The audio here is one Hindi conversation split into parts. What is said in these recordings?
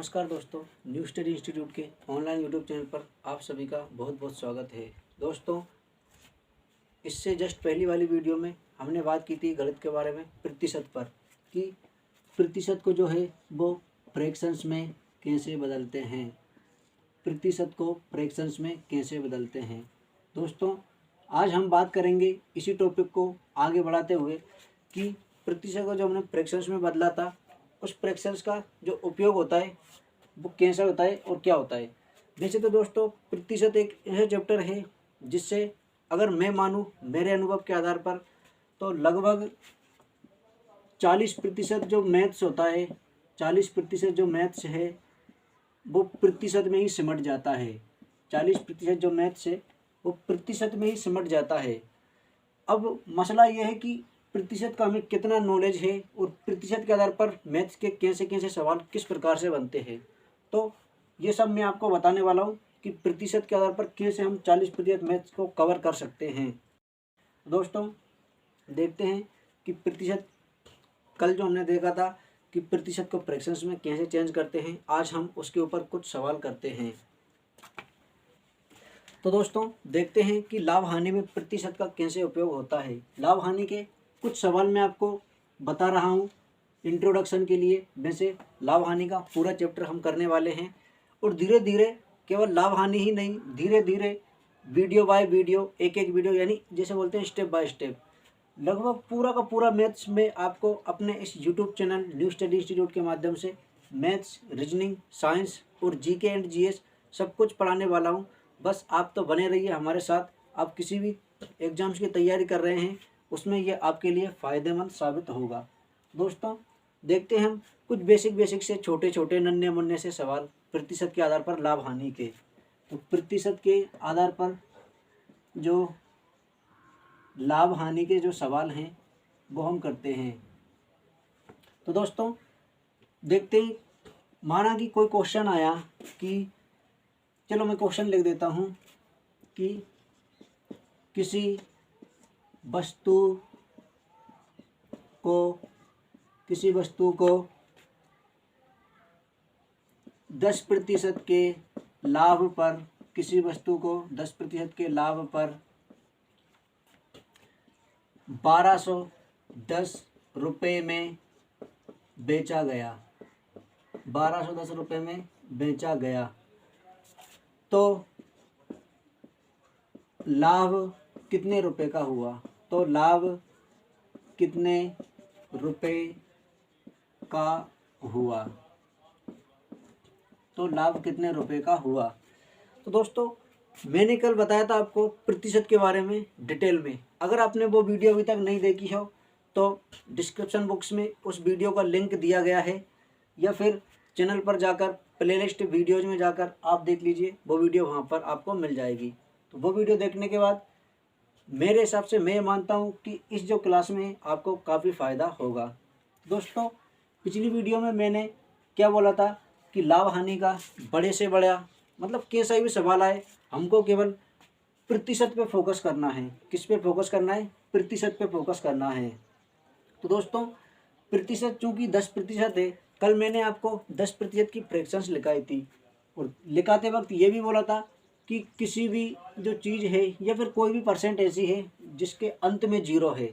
नमस्कार दोस्तों, न्यू स्टडी इंस्टीट्यूट के ऑनलाइन यूट्यूब चैनल पर आप सभी का बहुत बहुत स्वागत है। दोस्तों, इससे जस्ट पहली वाली वीडियो में हमने बात की थी गणित के बारे में प्रतिशत पर, कि प्रतिशत को जो है वो फ्रैक्शंस में कैसे बदलते हैं, प्रतिशत को फ्रैक्शंस में कैसे बदलते हैं। दोस्तों, आज हम बात करेंगे इसी टॉपिक को आगे बढ़ाते हुए कि प्रतिशत को जो हमने फ्रैक्शंस में बदला था, उस फ्रैक्शंस का जो उपयोग होता है वो कैसा होता है और क्या होता है। वैसे तो दोस्तों, प्रतिशत एक ऐसा चैप्टर है जिससे अगर मैं मानूँ मेरे अनुभव के आधार पर, तो लगभग 40% जो मैथ्स होता है, 40% जो मैथ्स है वो प्रतिशत में ही सिमट जाता है। 40% जो मैथ्स है वो प्रतिशत में ही सिमट जाता है। अब मसला ये है कि प्रतिशत का हमें कितना नॉलेज है और प्रतिशत के आधार पर मैथ्स के कैसे कैसे सवाल किस प्रकार से बनते हैं। तो ये सब मैं आपको बताने वाला हूँ कि प्रतिशत के आधार पर कैसे हम 40% मैथ्स को कवर कर सकते हैं। दोस्तों, देखते हैं कि प्रतिशत, कल जो हमने देखा था कि प्रतिशत को फ्रैक्शंस में कैसे चेंज करते हैं, आज हम उसके ऊपर कुछ सवाल करते हैं। तो दोस्तों, देखते हैं कि लाभ हानि में प्रतिशत का कैसे उपयोग होता है। लाभ हानि के कुछ सवाल मैं आपको बता रहा हूँ इंट्रोडक्शन के लिए। वैसे लाभ हानि का पूरा चैप्टर हम करने वाले हैं और धीरे धीरे, केवल लाभ हानि ही नहीं, धीरे धीरे वीडियो बाय वीडियो, एक एक वीडियो, यानी जैसे बोलते हैं स्टेप बाय स्टेप, लगभग पूरा का पूरा मैथ्स में आपको अपने इस YouTube channel new study institute के माध्यम से मैथ्स, रीजनिंग, साइंस और जीके एंड जीएस सब कुछ पढ़ाने वाला हूँ। बस आप तो बने रहिए हमारे साथ। आप किसी भी एग्ज़ाम्स की तैयारी कर रहे हैं, उसमें यह आपके लिए फ़ायदेमंद साबित होगा। दोस्तों, देखते हैं हम कुछ बेसिक से छोटे छोटे नन्हे मुन्ने से सवाल प्रतिशत के आधार पर लाभ हानि के। तो प्रतिशत के आधार पर जो लाभ हानि के जो सवाल हैं वो हम करते हैं। तो दोस्तों, देखते ही, माना कि कोई क्वेश्चन आया कि, चलो मैं क्वेश्चन लिख देता हूँ कि किसी वस्तु को 10% के लाभ पर, किसी वस्तु को 10% के लाभ पर 1210 रुपये में बेचा गया, 1210 रुपये में बेचा गया, तो लाभ कितने रुपए का हुआ। तो लाभ कितने रुपए का हुआ, तो लाभ कितने रुपए का हुआ। तो दोस्तों, मैंने कल बताया था आपको प्रतिशत के बारे में डिटेल में। अगर आपने वो वीडियो अभी तक नहीं देखी हो तो डिस्क्रिप्शन बॉक्स में उस वीडियो का लिंक दिया गया है, या फिर चैनल पर जाकर प्लेलिस्ट वीडियोज़ में जाकर आप देख लीजिए, वो वीडियो वहाँ पर आपको मिल जाएगी। तो वो वीडियो देखने के बाद मेरे हिसाब से मैं मानता हूँ कि इस जो क्लास में आपको काफ़ी फ़ायदा होगा। दोस्तों, पिछली वीडियो में मैंने क्या बोला था कि लाभ हानि का बड़े से बड़ा, मतलब कैसा भी सवाल आए, हमको केवल प्रतिशत पे फोकस करना है। किस पे फोकस करना है? प्रतिशत पे फोकस करना है। तो दोस्तों, प्रतिशत चूँकि 10% है, कल मैंने आपको 10% की फ्रैक्शंस लिखाई थी और लिखाते वक्त ये भी बोला था कि किसी भी जो चीज़ है या फिर कोई भी परसेंट ऐसी है जिसके अंत में जीरो है,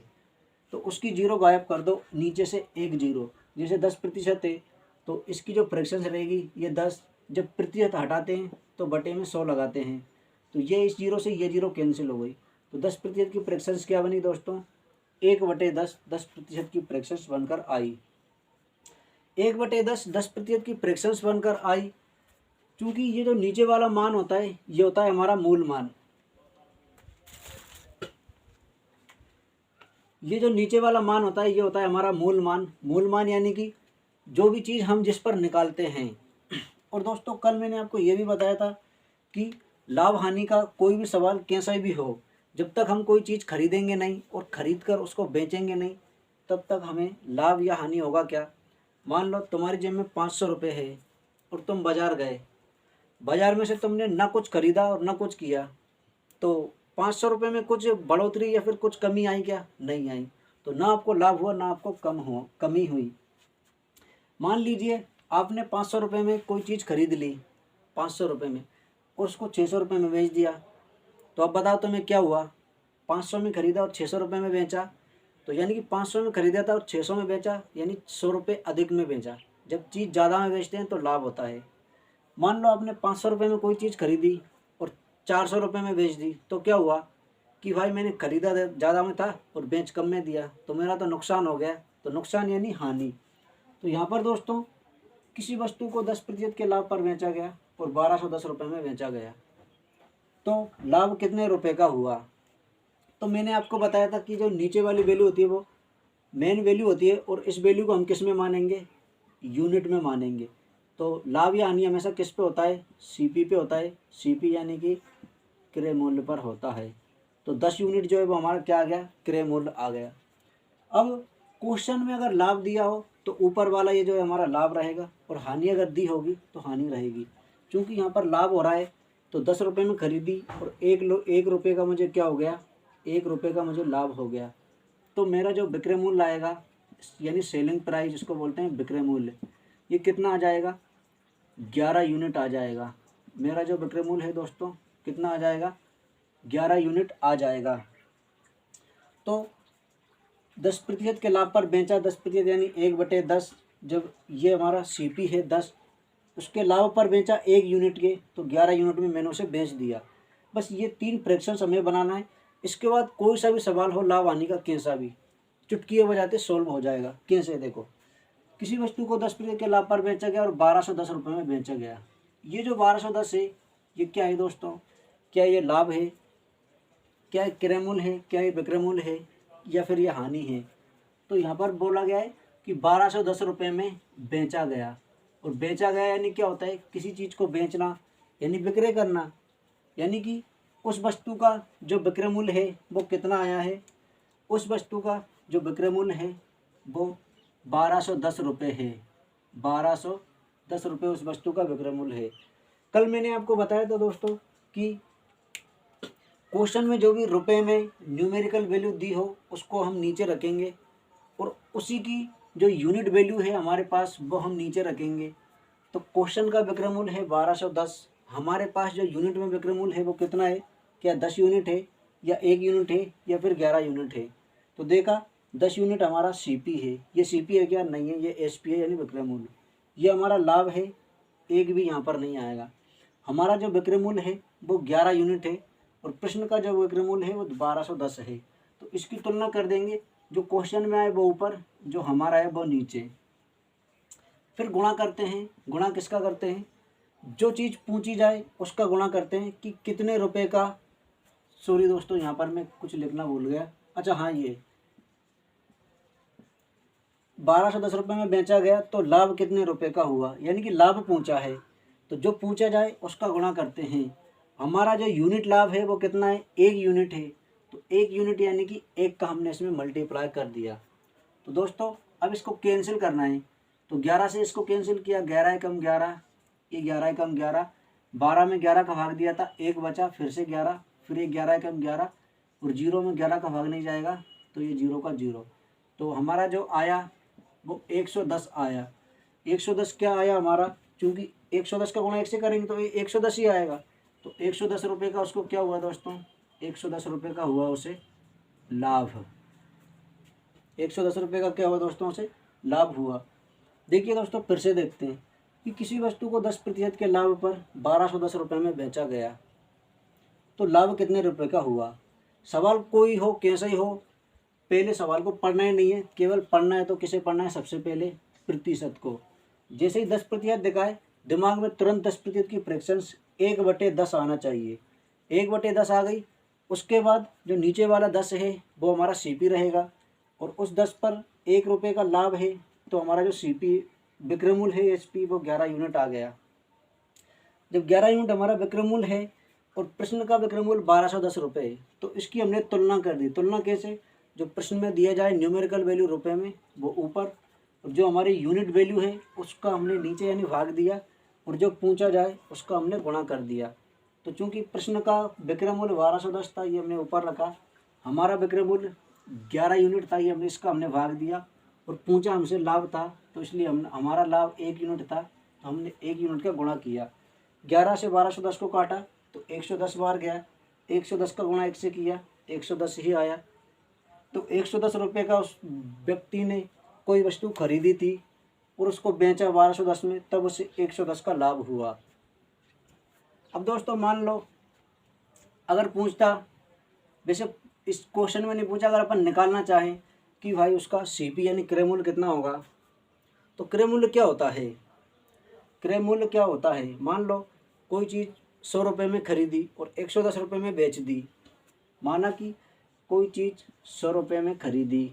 तो उसकी जीरो गायब कर दो, नीचे से एक जीरो। जैसे 10% है तो इसकी जो फ्रैक्शंस रहेगी ये 10, जब प्रतिशत हटाते हैं तो बटे में 100 लगाते हैं, तो ये इस जीरो से ये जीरो कैंसिल हो गई। तो 10% की फ्रैक्शंस क्या बनी दोस्तों? 1/10 10% की फ्रैक्शंस बनकर आई। 1/10 10% की फ्रैक्शंस बनकर आई। क्योंकि ये जो नीचे वाला मान होता है ये होता है हमारा मूल मान। ये जो नीचे वाला मान होता है ये होता है हमारा मूल मान। मूल मान यानी कि जो भी चीज़ हम जिस पर निकालते हैं। और दोस्तों, कल मैंने आपको ये भी बताया था कि लाभ हानि का कोई भी सवाल कैसा भी हो, जब तक हम कोई चीज़ खरीदेंगे नहीं और ख़रीद कर उसको बेचेंगे नहीं, तब तक हमें लाभ या हानि होगा क्या। मान लो तुम्हारी जेब में 500 रुपये है और तुम बाज़ार गए, बाज़ार में से तुमने ना कुछ खरीदा और ना कुछ किया, तो 500 रुपये में कुछ बढ़ोतरी या फिर कुछ कमी आई क्या? नहीं आई। तो ना आपको लाभ हुआ ना आपको कमी हुई। मान लीजिए आपने 500 रुपये में कोई चीज़ खरीद ली 500 रुपये में और उसको 600 रुपये में बेच दिया, तो अब बताओ तुम्हें क्या हुआ। 500 में खरीदा और 600 रुपये में बेचा, तो यानी कि 500 में खरीदा था और 600 में बेचा, यानी 100 रुपये अधिक में बेचा। जब चीज़ ज़्यादा में बेचते हैं तो लाभ होता है। मान लो आपने 500 रुपये में कोई चीज़ खरीदी और 400 रुपये में बेच दी, तो क्या हुआ कि भाई मैंने खरीदा ज़्यादा में था और बेच कम में दिया, तो मेरा तो नुकसान हो गया। तो नुकसान यानी हानि। तो यहाँ पर दोस्तों किसी वस्तु को 10% के लाभ पर बेचा गया और 1210 रुपये में बेचा गया, तो लाभ कितने रुपए का हुआ। तो मैंने आपको बताया था कि जो नीचे वाली वैल्यू होती है वो मेन वैल्यू होती है और इस वैल्यू को हम किस में मानेंगे, यूनिट में मानेंगे। तो लाभ या हानि हमेशा किस पे होता है, सीपी पे होता है। सीपी यानी कि क्रय मूल्य पर होता है। तो 10 यूनिट जो है वो हमारा क्या आ गया, क्रय मूल्य आ गया। अब क्वेश्चन में अगर लाभ दिया हो तो ऊपर वाला ये जो है हमारा लाभ रहेगा और हानि अगर दी होगी तो हानि रहेगी। क्योंकि यहाँ पर लाभ हो रहा है तो 10 रुपये में खरीदी और 1 रुपये का मुझे क्या हो गया, 1 रुपये का मुझे लाभ हो गया। तो मेरा जो विक्रय मूल्य आएगा यानी सेलिंग प्राइस जिसको बोलते हैं विक्रय मूल्य, ये कितना आ जाएगा, 11 यूनिट आ जाएगा। मेरा जो विक्रय मूल्य है दोस्तों कितना आ जाएगा, 11 यूनिट आ जाएगा। तो 10% के लाभ पर बेचा 10% यानी 1/10। जब ये हमारा सीपी है 10, उसके लाभ पर बेचा 1 यूनिट के, तो 11 यूनिट में मैंने उसे बेच दिया। बस ये 3 फ्रैक्शंस हमें बनाना है। इसके बाद कोई सा भी सवाल हो लाभ हानि का कैसा भी, चुटकी बजाते सोल्व हो जाएगा। कैसे, देखो किसी वस्तु को 10% के लाभ पर बेचा गया और 1210 रुपये में बेचा गया। ये जो 1210 है ये क्या है दोस्तों, क्या ये लाभ है, क्या ये क्रय मूल्य है, क्या ये विक्रय मूल्य है, या फिर ये हानि है। तो यहाँ पर बोला गया है कि 1210 रुपये में बेचा गया। और बेचा गया यानी क्या होता है, किसी चीज़ को बेचना यानी विक्रय करना, यानी कि उस वस्तु का जो विक्रय मूल्य है वो कितना आया है, उस वस्तु का जो विक्रय मूल्य है वो 1210 रुपये है। 1210 रुपये उस वस्तु का विक्रय मूल्य है। कल मैंने आपको बताया था दोस्तों कि क्वेश्चन में जो भी रुपए में न्यूमेरिकल वैल्यू दी हो उसको हम नीचे रखेंगे और उसी की जो यूनिट वैल्यू है हमारे पास वो हम नीचे रखेंगे। तो क्वेश्चन का विक्रय मूल्य है 1210, हमारे पास जो यूनिट में विक्रय मूल्य है वो कितना है, क्या 10 यूनिट है या 1 यूनिट है या फिर 11 यूनिट है। तो देखा 10 यूनिट हमारा सीपी है, ये सीपी है क्या, नहीं है, ये एसपी है यानी विक्रय मूल्य। ये हमारा लाभ है, एक भी यहाँ पर नहीं आएगा। हमारा जो विक्रय मूल्य है वो 11 यूनिट है और प्रश्न का जो विक्रय मूल्य है वो 1210 है। तो इसकी तुलना कर देंगे, जो क्वेश्चन में आए वो ऊपर, जो हमारा है वो नीचे। फिर गुणा करते हैं। गुणा किसका करते हैं, जो चीज़ पूछी जाए उसका गुणा करते हैं कि कितने रुपए का। सॉरी दोस्तों यहाँ पर मैं कुछ लिखना भूल गया। अच्छा हाँ, ये 1210 रुपये में बेचा गया तो लाभ कितने रुपए का हुआ, यानी कि लाभ पूछा है तो जो पूछा जाए उसका गुणा करते हैं। हमारा जो यूनिट लाभ है वो कितना है, 1 यूनिट है। तो 1 यूनिट यानी कि 1 का हमने इसमें मल्टीप्लाई कर दिया। तो दोस्तों अब इसको कैंसिल करना है। तो 11 से इसको कैंसिल किया, 11 कम 11, ये 11 कम 11, 12 में 11 का भाग दिया था, 1 बचा, फिर से 11, फिर ये 11 कम 11 और 0 में 11 का भाग नहीं जाएगा तो ये 0 का 0। तो हमारा जो आया वो 110 आया। 110 क्या आया हमारा, चूँकि 110 का गुणा 1 से करेंगे तो ये 110 ही आएगा। तो 110 रुपये का उसको क्या हुआ दोस्तों, 110 रुपये का हुआ उसे लाभ। 110 रुपये का क्या हुआ दोस्तों, उसे लाभ हुआ। देखिए दोस्तों फिर से देखते हैं कि किसी वस्तु को 10% के लाभ पर 1210 रुपये में बेचा गया तो लाभ कितने रुपए का हुआ। सवाल कोई हो कैसा ही हो, पहले सवाल को पढ़ना ही नहीं है, केवल पढ़ना है तो किसे पढ़ना है, सबसे पहले प्रतिशत को। जैसे ही 10% दिखाए दिमाग में तुरंत 10% की फ्रैक्शंस 1/10 आना चाहिए। 1/10 आ गई, उसके बाद जो नीचे वाला 10 है वो हमारा सीपी रहेगा और उस 10 पर 1 रुपये का लाभ है तो हमारा जो सीपी विक्रय मूल्य है एसपी वो 11 यूनिट आ गया। जब 11 यूनिट हमारा विक्रय मूल्य है और प्रश्न का विक्रय मूल्य 1210 रुपये है तो इसकी हमने तुलना कर दी। तुलना कैसे, जो प्रश्न में दिया जाए न्यूमेरिकल वैल्यू रुपए में वो ऊपर और जो हमारी यूनिट वैल्यू है उसका हमने नीचे यानी भाग दिया और जो पूछा जाए उसका हमने गुणा कर दिया। तो चूंकि प्रश्न का विक्रय मूल्य 1210 था ये हमने ऊपर रखा, हमारा विक्रय मूल्य 11 यूनिट था ये हमने इसका हमने भाग दिया और पूछा हमसे लाभ था तो इसलिए हम हमारा लाभ 1 यूनिट था, तो हमने 1 यूनिट का गुणा किया। 11 से 1210 को काटा तो 110 बार गया, 110 का गुणा 1 से किया, 110 ही आया। तो 110 रुपये का उस व्यक्ति ने कोई वस्तु खरीदी थी और उसको बेचा 1210 में, तब उसे 110 का लाभ हुआ। अब दोस्तों मान लो अगर पूछता, वैसे इस क्वेश्चन में नहीं पूछा, अगर अपन निकालना चाहें कि भाई उसका सीपी यानी क्रय मूल्य कितना होगा, तो क्रय मूल्य क्या होता है? क्रय मूल्य क्या होता है? मान लो कोई चीज़ 100 रुपये में खरीदी और 110 रुपये में बेच दी। माना कि कोई चीज़ 100 रुपये में खरीदी,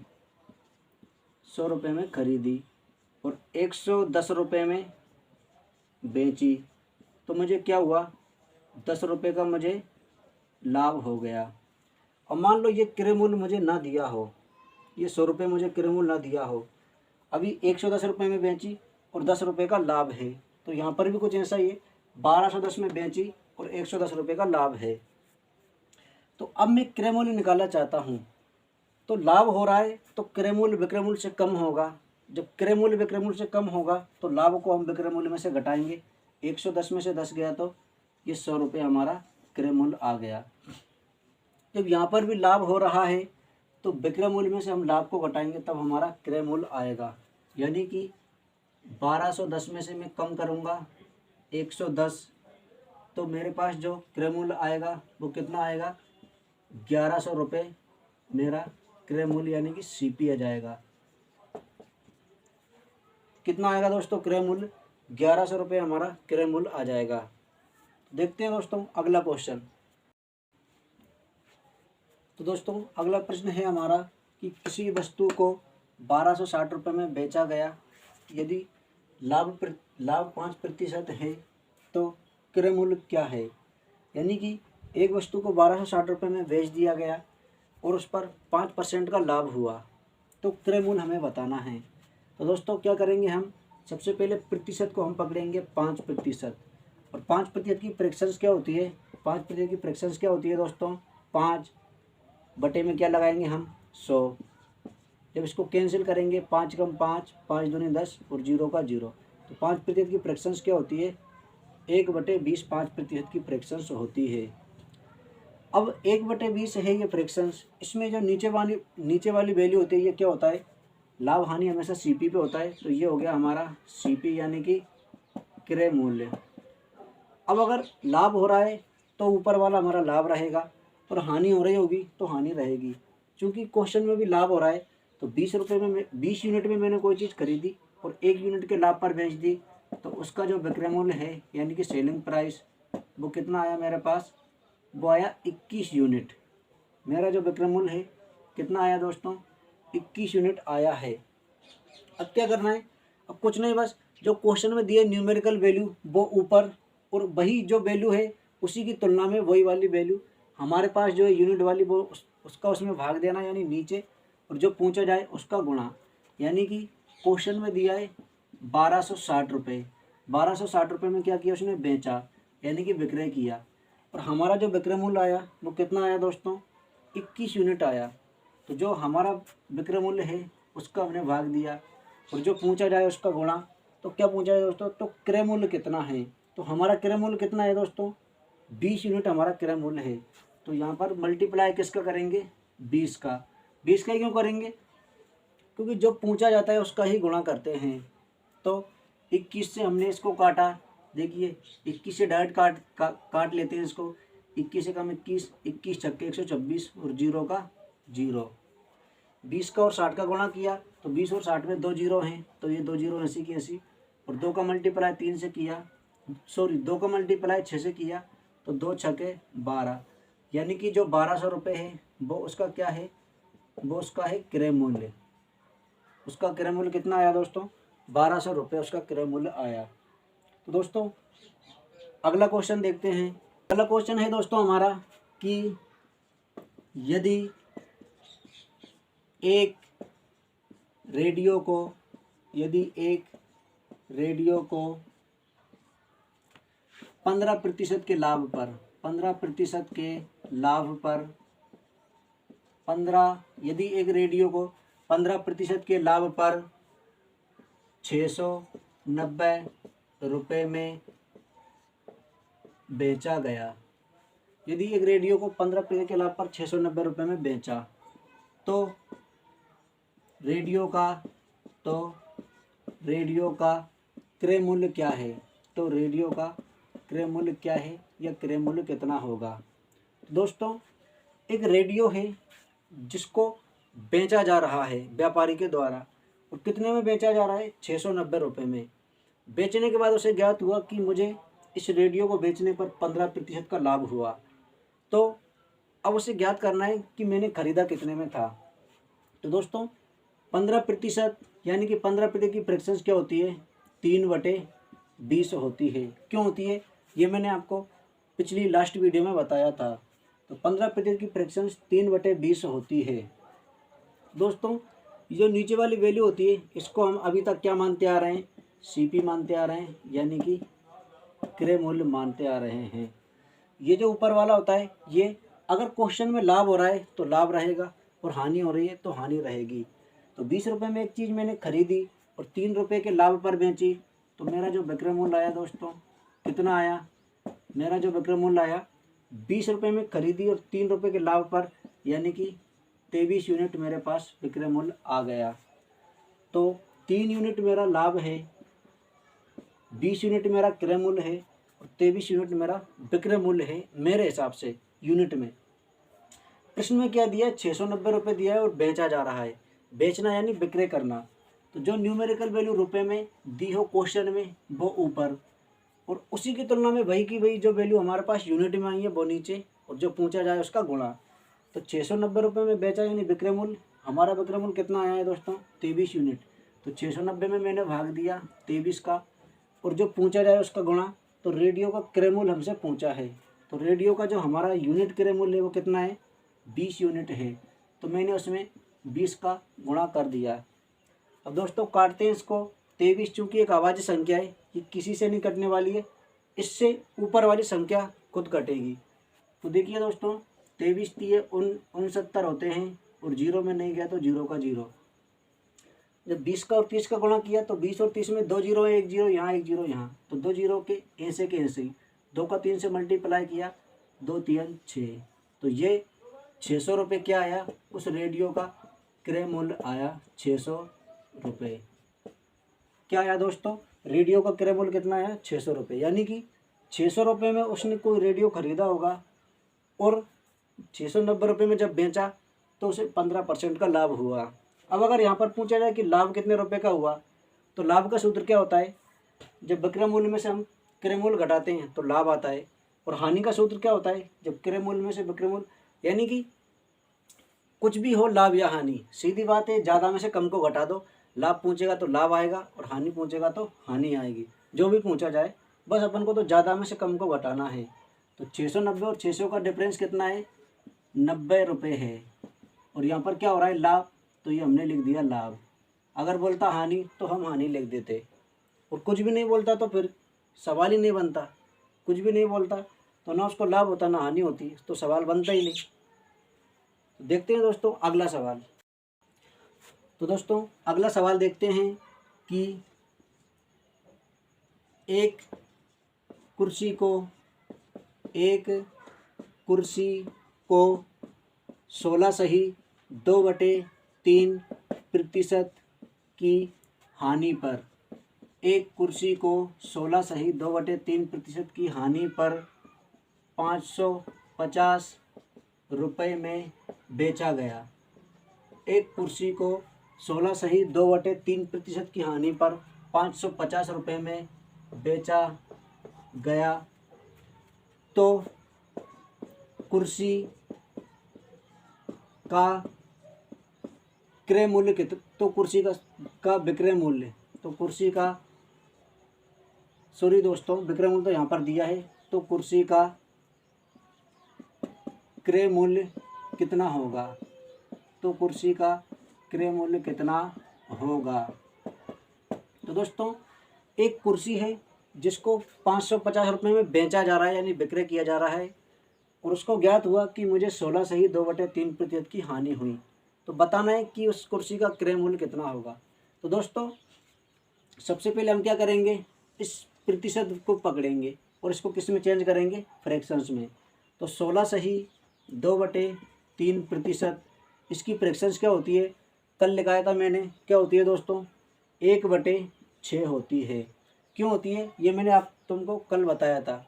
100 रुपये में खरीदी और 110 रुपये में बेची, तो मुझे क्या हुआ? 10 रुपये का मुझे लाभ हो गया। और मान लो ये क्रय मूल्य मुझे ना दिया हो, ये 100 रुपये मुझे क्रय मूल्य ना दिया हो, अभी 110 रुपये में बेची और 10 रुपये का लाभ है, तो यहाँ पर भी कुछ ऐसा ही है, 1210 में बेची और 110 रुपये का लाभ है। तो अब मैं क्रय मूल्य निकालना चाहता हूँ, तो लाभ हो रहा है तो क्रय मूल्य विक्रय मूल्य से कम होगा। जब क्रय मूल्य विक्रय मूल्य से कम होगा तो लाभ को हम विक्रय मूल्य में से घटाएंगे। 110 में से 10 गया तो ये 100 रुपये हमारा क्रय मूल्य आ गया। जब यहाँ पर भी लाभ हो रहा है तो विक्रय मूल्य में से हम लाभ को घटाएंगे, तब हमारा क्रय मूल्य आएगा। यानी कि 1210 में से मैं कम करूँगा 110, तो मेरे पास जो क्रय मूल्य आएगा वो कितना आएगा? 1100 रुपये मेरा क्रय मूल्य यानी कि सीपी आ जाएगा। कितना आएगा दोस्तों क्रय मूल्य? 1100 रुपये हमारा क्रय मूल्य आ जाएगा। देखते हैं दोस्तों अगला क्वेश्चन। तो दोस्तों अगला प्रश्न है हमारा कि किसी वस्तु को 1260 रुपये में बेचा गया, यदि लाभ 5% है तो क्रय मूल्य क्या है? यानी कि एक वस्तु को 1260 रुपये में बेच दिया गया और उस पर 5% का लाभ हुआ, तो क्रय मूल्य हमें बताना है। तो दोस्तों क्या करेंगे हम? सबसे पहले प्रतिशत को हम पकड़ेंगे 5%, और 5% की फ्रैक्शंस क्या होती है? 5% की फ्रैक्शंस क्या होती है दोस्तों? 5 बटे में क्या लगाएंगे हम? 100। जब इसको कैंसिल करेंगे 5 कम 5, 5 दूनी 10 और 0 का 0, तो 5% की फ्रैक्शंस क्या होती है? 1/20 5% की फ्रैक्शंस होती है। अब 1/20 है ये फ्रैक्शंस, इसमें जो नीचे वाली वैल्यू होती है ये क्या होता है? लाभ हानि हमेशा सीपी पे होता है, तो ये हो गया हमारा सीपी यानी कि क्रय मूल्य। अब अगर लाभ हो रहा है तो ऊपर वाला हमारा लाभ रहेगा और हानि हो रही होगी तो हानि रहेगी। क्योंकि क्वेश्चन में भी लाभ हो रहा है तो 20 रुपये में 20 यूनिट में मैंने कोई चीज़ खरीदी और 1 यूनिट के लाभ पर बेच दी, तो उसका जो विक्रय मूल्य है यानी कि सेलिंग प्राइस वो कितना आया मेरे पास? वो आया 21 यूनिट। मेरा जो विक्रय मूल्य है कितना आया दोस्तों? 21 यूनिट आया है। अब क्या करना है? अब कुछ नहीं, बस जो क्वेश्चन में दिए न्यूमेरिकल वैल्यू वो ऊपर, और वही जो वैल्यू है उसी की तुलना में वही वाली वैल्यू हमारे पास जो है यूनिट वाली वो उसका उसमें भाग देना यानी नीचे, और जो पूछा जाए उसका गुणा। यानी कि क्वेश्चन में दिया है 1260 रुपये, 1260 रुपये में क्या किया उसने? बेचा यानी कि विक्रय किया, और हमारा जो विक्रय मूल्य आया वो कितना आया दोस्तों? 21 यूनिट आया। तो जो हमारा विक्रय मूल्य है उसका हमने भाग दिया और जो पूछा जाए उसका गुणा। तो क्या पूछा जाए दोस्तों? तो क्रय मूल्य कितना है? तो हमारा क्रय मूल्य कितना है दोस्तों? 20 यूनिट हमारा क्रय मूल्य है। तो यहाँ पर मल्टीप्लाई किसका करेंगे? 20 का। 20 का क्यों करेंगे? क्योंकि जो पूछा जाता है उसका ही गुणा करते हैं। तो 21 से हमने इसको काटा, देखिए 21 से डायरेक्ट काट लेते हैं इसको। 21 से कम 21, 21 छक्के 126 और 0 का 0। 20 का और 60 का गुणा किया तो 20 और 60 में 2 जीरो हैं, तो ये 2 जीरो 80 की 80, और 2 का मल्टीप्लाई 3 से किया, 2 का मल्टीप्लाई 6 से किया तो 2 छक्के 12, यानी कि जो 1200 रुपये है वो उसका क्या है? वो उसका है क्रय मूल्य। उसका क्रय मूल्य कितना आया दोस्तों? 1200 रुपये उसका क्रय मूल्य आया। तो दोस्तों अगला क्वेश्चन देखते हैं। अगला क्वेश्चन है दोस्तों हमारा कि यदि एक रेडियो को 15% के लाभ पर 15% यदि एक रेडियो को 15% के लाभ पर 690 रुपये में बेचा गया। यदि एक रेडियो को 15 के लाभ पर 690 रुपये में बेचा तो रेडियो का क्रय मूल्य क्या है? तो रेडियो का क्रय मूल्य क्या है या क्रय मूल्य कितना होगा? दोस्तों, एक रेडियो है जिसको बेचा जा रहा है व्यापारी के द्वारा, और कितने में बेचा जा रहा है? 690 रुपये में। बेचने के बाद उसे ज्ञात हुआ कि मुझे इस रेडियो को बेचने पर 15% का लाभ हुआ। तो अब उसे ज्ञात करना है कि मैंने खरीदा कितने में था। तो दोस्तों, 15% यानी कि 15% की फ्रैक्शन क्या होती है? 3/20 होती है। क्यों होती है? ये मैंने आपको पिछली लास्ट वीडियो में बताया था। तो 15% की फ्रैक्शन 3/20 होती है। दोस्तों, जो नीचे वाली वैल्यू होती है इसको हम अभी तक क्या मानते आ रहे हैं? CP मानते आ रहे हैं, यानी कि क्रय मूल्य मानते आ रहे हैं। ये जो ऊपर वाला होता है, ये अगर क्वेश्चन में लाभ हो रहा है तो लाभ रहेगा और हानि हो रही है तो हानि रहेगी। तो 20 रुपये में एक चीज़ मैंने खरीदी और 3 रुपये के लाभ पर बेची, तो मेरा जो विक्रय मूल्य आया दोस्तों कितना आया? मेरा जो विक्रय मूल्य आया 20 रुपये में खरीदी और 3 रुपये के लाभ पर, यानी कि 23 यूनिट मेरे पास विक्रय मूल्य आ गया। तो 3 यूनिट मेरा लाभ है, 20 यूनिट मेरा क्रय मूल्य है और 23 यूनिट मेरा विक्रय मूल्य है मेरे हिसाब से यूनिट में। प्रश्न में क्या दिया है? 690 रुपये दिया है और बेचा जा रहा है। बेचना यानी विक्रय करना। तो जो न्यूमेरिकल वैल्यू रुपये में दी हो क्वेश्चन में वो ऊपर, और उसी की तुलना में वही की वही जो वैल्यू हमारे पास यूनिट में आई है वो नीचे, और जो पूछा जाए उसका गुणा। तो 690 रुपये में बेचा यानी विक्रय मूल्य, हमारा विक्रय मूल्य कितना आया है दोस्तों? 23 यूनिट। तो 690 में मैंने भाग दिया 23 का, और जो पूछा जाए उसका गुणा। तो रेडियो का क्रय मूल्य हमसे पूछा है, तो रेडियो का जो हमारा यूनिट क्रय मूल्य है वो कितना है? 20 यूनिट है। तो मैंने उसमें 20 का गुणा कर दिया। अब दोस्तों काटते हैं इसको। 23 चूँकि एक अभाज्य संख्या है, ये किसी से नहीं कटने वाली है, इससे ऊपर वाली संख्या खुद कटेगी। तो देखिए दोस्तों, 23 दिए 69 होते हैं और 0 में नहीं गया तो 0 का 0। जब 20 का और 30 का गुणा किया तो 20 और 30 में 2 जीरो है, 1 जीरो यहाँ, 1 जीरो यहाँ, तो 2 जीरो के ऐसे के ऐसे ही 2 का 3 से मल्टीप्लाई किया, 2 3 6। तो ये 600 रुपये क्या आया? उस रेडियो का क्रय मूल्य आया 600 रुपये। क्या आया दोस्तों? रेडियो का क्रय मूल्य कितना आया? 600 रुपये। यानी कि 600 रुपये में उसने कोई रेडियो खरीदा होगा और 690 रुपये में जब बेचा तो उसे 15% का लाभ हुआ। अब अगर यहाँ पर पूछा जाए कि लाभ कितने रुपए का हुआ, तो लाभ का सूत्र क्या होता है? जब विक्रय मूल्य में से हम क्रय मूल्य घटाते हैं तो लाभ आता है। और हानि का सूत्र क्या होता है? जब क्रय मूल्य में से विक्रय मूल्य, यानी कि कुछ भी हो, लाभ या हानि, सीधी बात है, ज़्यादा में से कम को घटा दो, लाभ पूछेगा तो लाभ आएगा और हानि पूछेगा तो हानि आएगी। जो भी पूछा जाए, बस अपन को तो ज़्यादा में से कम को घटाना है। तो 690 और 600 का डिफरेंस कितना है? 90 रुपये है। और यहाँ पर क्या हो रहा है? लाभ, तो ये हमने लिख दिया लाभ। अगर बोलता हानि तो हम हानि लिख देते, और कुछ भी नहीं बोलता तो फिर सवाल ही नहीं बनता। कुछ भी नहीं बोलता तो ना उसको लाभ होता ना हानि होती, तो सवाल बनता ही नहीं। तो देखते हैं दोस्तों अगला सवाल। तो दोस्तों अगला सवाल देखते हैं कि एक कुर्सी को 16 सही 2/3% की हानि पर, एक कुर्सी को 16 सही 2/3% की हानि पर 550 रुपये में बेचा गया। एक कुर्सी को 16 सही 2/3% की हानि पर 550 रुपये में बेचा गया। तो कुर्सी का क्रय मूल्य कितना? तो कुर्सी का विक्रय मूल्य, तो कुर्सी का, सॉरी दोस्तों, विक्रय मूल्य तो यहाँ पर दिया है। तो कुर्सी का क्रय मूल्य कितना होगा? तो कुर्सी का क्रय मूल्य कितना होगा? तो दोस्तों एक कुर्सी है जिसको 550 रुपये में बेचा जा रहा है, यानी विक्रय किया जा रहा है, और उसको ज्ञात हुआ कि मुझे 16 सही 2/3% की हानि हुई। तो बताना है कि उस कुर्सी का क्रय मूल्य कितना होगा। तो दोस्तों सबसे पहले हम क्या करेंगे, इस प्रतिशत को पकड़ेंगे और इसको किस में चेंज करेंगे, फ्रैक्शंस में। तो 16 सही 2/3%। इसकी फ्रैक्शंस क्या होती है, कल लिखाया था मैंने, क्या होती है दोस्तों, 1/6 होती है। क्यों होती है ये मैंने आप तुमको कल बताया था,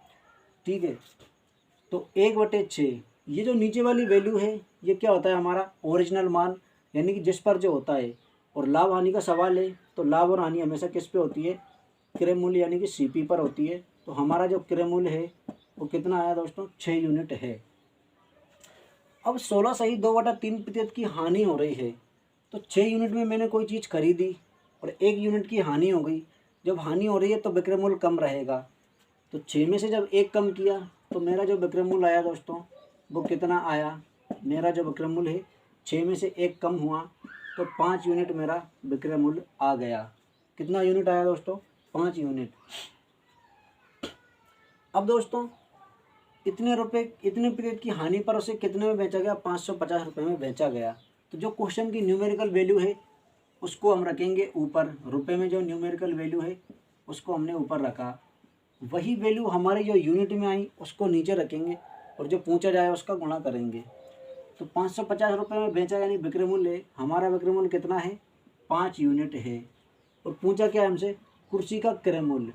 ठीक है। तो 1/6, ये जो नीचे वाली वैल्यू है ये क्या होता है, हमारा ओरिजिनल मान, यानी कि जिस पर जो होता है। और लाभ हानि का सवाल है तो लाभ और हानि हमेशा किस पे होती है, क्रय मूल्य यानी कि सीपी पर होती है। तो हमारा जो क्रय मूल्य है वो कितना आया दोस्तों, 6 यूनिट है। अब 16 सही 2/3% की हानि हो रही है। तो 6 यूनिट में मैंने कोई चीज़ खरीदी और 1 यूनिट की हानि हो गई। जब हानि हो रही है तो विक्रय मूल्य कम रहेगा। तो 6 में से जब 1 कम किया तो मेरा जो विक्रय मूल्य आया दोस्तों वो कितना आया, मेरा जो विक्रय मूल्य है 6 में से 1 कम हुआ तो 5 यूनिट मेरा विक्रय मूल्य आ गया। कितना यूनिट आया दोस्तों, 5 यूनिट। अब दोस्तों इतने प्रतिशत की हानि पर उसे कितने में बेचा गया, 550 रुपये में बेचा गया। तो जो क्वेश्चन की न्यूमेरिकल वैल्यू है उसको हम रखेंगे ऊपर, रुपए में जो न्यूमेरिकल वैल्यू है उसको हमने ऊपर रखा। वही वैल्यू हमारे जो यूनिट में आई उसको नीचे रखेंगे और जो पूछा जाए उसका गुणा करेंगे। तो 550 रुपये में बेचा यानी विक्रय मूल्य, हमारा विक्रय मूल्य कितना है, 5 यूनिट है। और पूछा क्या है हमसे, कुर्सी का क्रय मूल्य।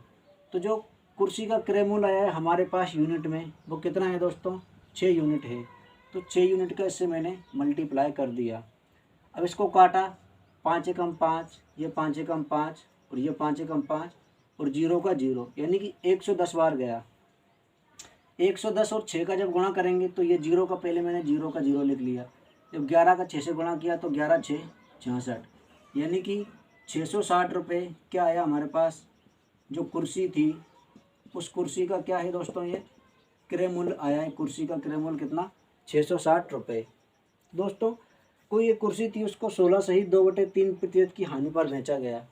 तो जो कुर्सी का क्रय मूल्य आया है हमारे पास यूनिट में वो कितना है दोस्तों, 6 यूनिट है। तो 6 यूनिट का इससे मैंने मल्टीप्लाई कर दिया। अब इसको काटा, 5 एकम 5, ये 5 एकम 5 और ये 5 एकम 5 और 0 का 0, यानी कि 110 बार गया। 110 और 6 का जब गुणा करेंगे तो ये 0 का, पहले मैंने 0 का 0 लिख लिया। जब 11 का 6 से गुणा किया तो 11 6 66, यानी कि 660 रुपये क्या आया हमारे पास। जो कुर्सी थी उस कुर्सी का क्या है दोस्तों, ये क्रय मूल्य आया है। कुर्सी का क्रय मूल्य कितना, 660 रुपये। दोस्तों कोई एक कुर्सी थी उसको 16 सही 2/3% की हानि पर बेचा गया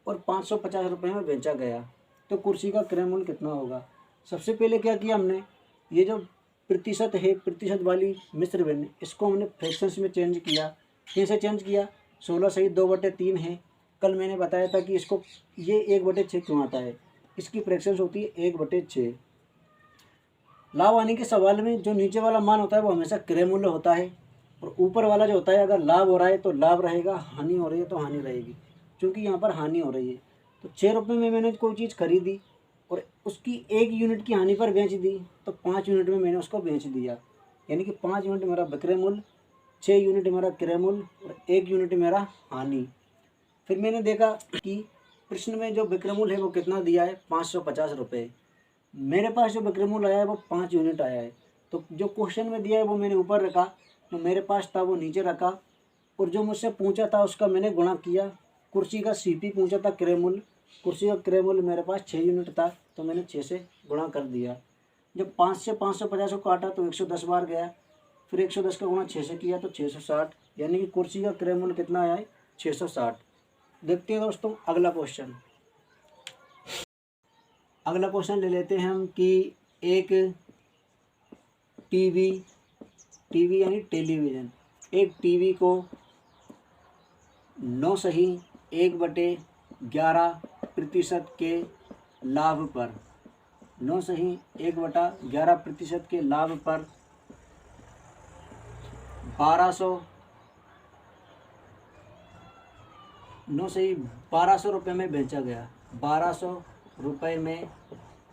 और 550 रुपये में बेचा गया। तो कुर्सी का क्रय मूल्य कितना होगा। सबसे पहले क्या किया हमने, ये जो प्रतिशत है, प्रतिशत वाली मिश्र भिन्न, इसको हमने फ्रैक्शंस में चेंज किया। कैसे चेंज किया, 16 सही 2/3 है। कल मैंने बताया था कि इसको ये 1/6 क्यों आता है, इसकी फ्रैक्शंस होती है 1/6। लाभ हानि के सवाल में जो नीचे वाला मान होता है वो हमेशा क्रय मूल्य होता है और ऊपर वाला जो होता है, अगर लाभ हो रहा है तो लाभ रहेगा, हानि हो रही है तो हानि रहेगी। क्योंकि यहाँ पर हानि हो रही है तो 6 रुपये में मैंने कोई चीज़ खरीदी और उसकी 1 यूनिट की हानि पर बेच दी तो 5 यूनिट में मैंने उसको बेच दिया, यानी कि 5 यूनिट मेरा विक्रय मूल्य, 6 यूनिट मेरा क्रय मूल्य और 1 यूनिट मेरा हानि। फिर मैंने देखा कि प्रश्न में जो विक्रय मूल्य है वो कितना दिया है, 550 रुपये। मेरे पास जो विक्रय मूल्य आया है वो 5 यूनिट आया है। तो जो क्वेश्चन में दिया है वो मैंने ऊपर रखा, जो मेरे पास था वो नीचे रखा और जो मुझसे पूछा था उसका मैंने गुणा किया। कुर्सी का सीपी पूछा था क्रय मूल्य, कुर्सी का क्रय मूल्य मेरे पास 6 यूनिट था तो मैंने 6 से गुणा कर दिया। जब 5 से 550 को काटा तो 110 बार गया, फिर 110 का गुणा 6 से किया तो 660, यानी कि कुर्सी का क्रय मूल्य कितना आया है, 660। देखते हैं दोस्तों अगला क्वेश्चन। अगला क्वेश्चन ले लेते हैं हम कि एक टीवी यानी टेलीविज़न, एक टीवी को 9 सही 1/11% के लाभ पर, 9 सही 1/11% के लाभ पर 1200 रुपये में बेचा गया। 1200 रुपये में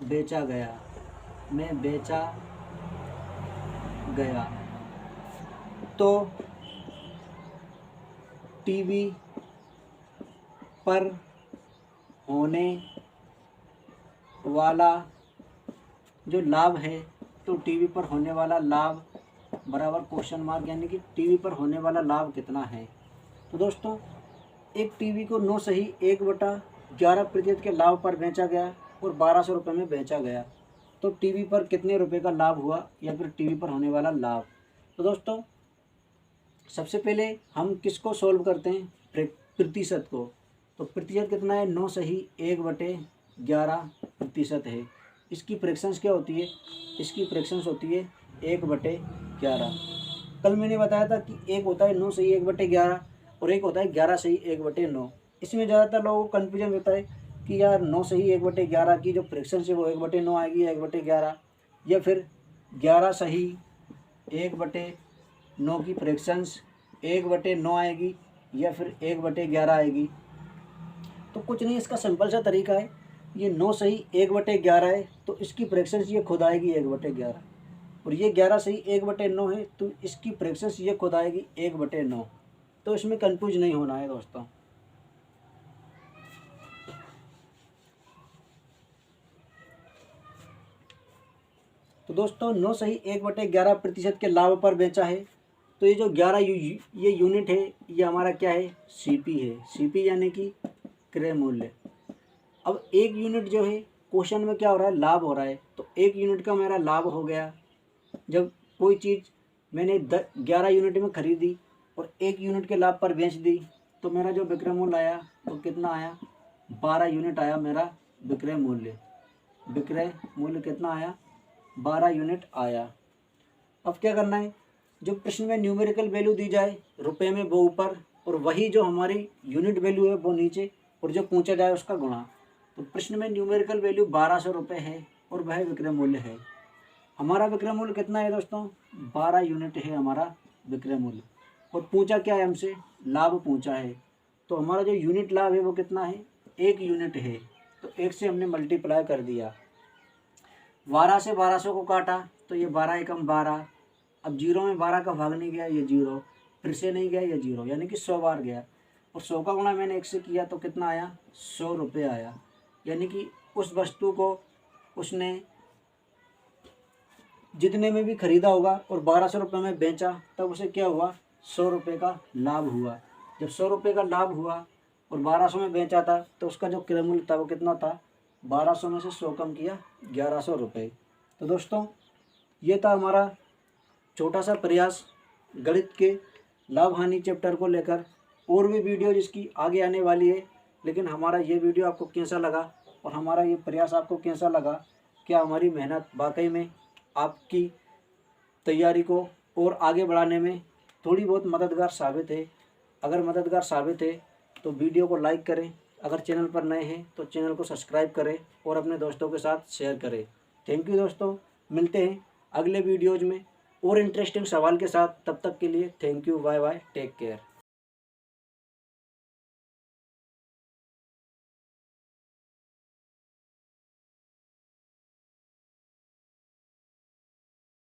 बेचा गया। तो टीवी पर होने वाला जो लाभ है, तो टीवी पर होने वाला लाभ बराबर क्वेश्चन मार्क, यानी कि टीवी पर होने वाला लाभ कितना है। तो दोस्तों एक टीवी को 9 सही 1/11% के लाभ पर बेचा गया और 1200 रुपये में बेचा गया। तो टीवी पर कितने रुपए का लाभ हुआ या फिर टीवी पर होने वाला लाभ। तो दोस्तों सबसे पहले हम किसको सॉल्व करते हैं, प्रतिशत को। तो प्रतिशत कितना है, 9 सही 1/11% है। इसकी फ्रैक्शंस क्या होती है, इसकी फ्रैक्शंस होती है 1/11। कल मैंने बताया था कि एक होता है 9 सही 1/11 और एक होता है 11 सही 1/9। इसमें ज़्यादातर लोगों को कन्फ्यूजन होता है कि यार 9 सही 1/11 की जो फ्रैक्शन है वो 1/9 आएगी या 1/11, या फिर 11 सही 1/9 की फ्रैक्शंस 1/9 आएगी या फिर 1/11 आएगी। तो कुछ नहीं, इसका सिंपल सा तरीका है। ये 9 सही 1/11 है तो इसकी फ्रैक्शंस ये खुद आएगी 1/11, और ये 11 सही 1/9 है तो इसकी फ्रैक्शंस ये खुद आएगी 1/9। तो इसमें कंफ्यूज नहीं होना है दोस्तों। तो दोस्तों 9 सही 1/11% के लाभ पर बेचा है। तो ये जो 11 ये यूनिट है ये हमारा क्या है, सीपी है। सीपी यानी कि क्रय मूल्य। अब एक यूनिट जो है क्वेश्चन में क्या हो रहा है, लाभ हो रहा है। तो एक यूनिट का मेरा लाभ हो गया, जब कोई चीज़ मैंने 11 यूनिट में खरीदी और 1 यूनिट के लाभ पर बेच दी, तो मेरा जो विक्रय मूल्य आया वो कितना आया, 12 यूनिट आया मेरा विक्रय मूल्य। विक्रय मूल्य कितना आया, 12 यूनिट आया। अब क्या करना है, जो प्रश्न में न्यूमेरिकल वैल्यू दी जाए रुपए में वो ऊपर, और वही जो हमारी यूनिट वैल्यू है वो नीचे, और जो पूछा जाए उसका गुणा। तो प्रश्न में न्यूमेरिकल वैल्यू 1200 रुपये है और वह विक्रय मूल्य है। हमारा विक्रय मूल्य कितना है दोस्तों, 12 यूनिट है हमारा विक्रय मूल्य, और पूछा क्या है हमसे, लाभ पूछा है। तो हमारा जो यूनिट लाभ है वो कितना है, 1 यूनिट है। तो 1 से हमने मल्टीप्लाई कर दिया, 12 से 1200 को काटा तो ये 12 एकम 12। अब 0 में 12 का भाग नहीं गया, ये 0, फिर से नहीं गया, ये 0, यानी कि 100 बार गया। और 100 का गुणा मैंने 1 से किया तो कितना आया, 100 रुपये आया। यानी कि उस वस्तु को उसने जितने में भी खरीदा होगा और 1200 रुपये में बेचा, तब उसे क्या हुआ, 100 रुपये का लाभ हुआ। जब 100 रुपये का लाभ हुआ और 1200 में बेचा था तो उसका जो क्रय मूल्य था वो कितना था, 1200 में से 100 कम किया 1100 रुपये। तो दोस्तों ये था हमारा छोटा सा प्रयास गणित के लाभ हानि चैप्टर को लेकर। और भी वीडियो जिसकी आगे आने वाली है, लेकिन हमारा ये वीडियो आपको कैसा लगा और हमारा ये प्रयास आपको कैसा लगा, क्या हमारी मेहनत वाकई में आपकी तैयारी को और आगे बढ़ाने में थोड़ी बहुत मददगार साबित है। अगर मददगार साबित है तो वीडियो को लाइक करें, अगर चैनल पर नए हैं तो चैनल को सब्सक्राइब करें और अपने दोस्तों के साथ शेयर करें। थैंक यू दोस्तों, मिलते हैं अगले वीडियोज़ में और इंटरेस्टिंग सवाल के साथ। तब तक के लिए thank you, bye bye, take care.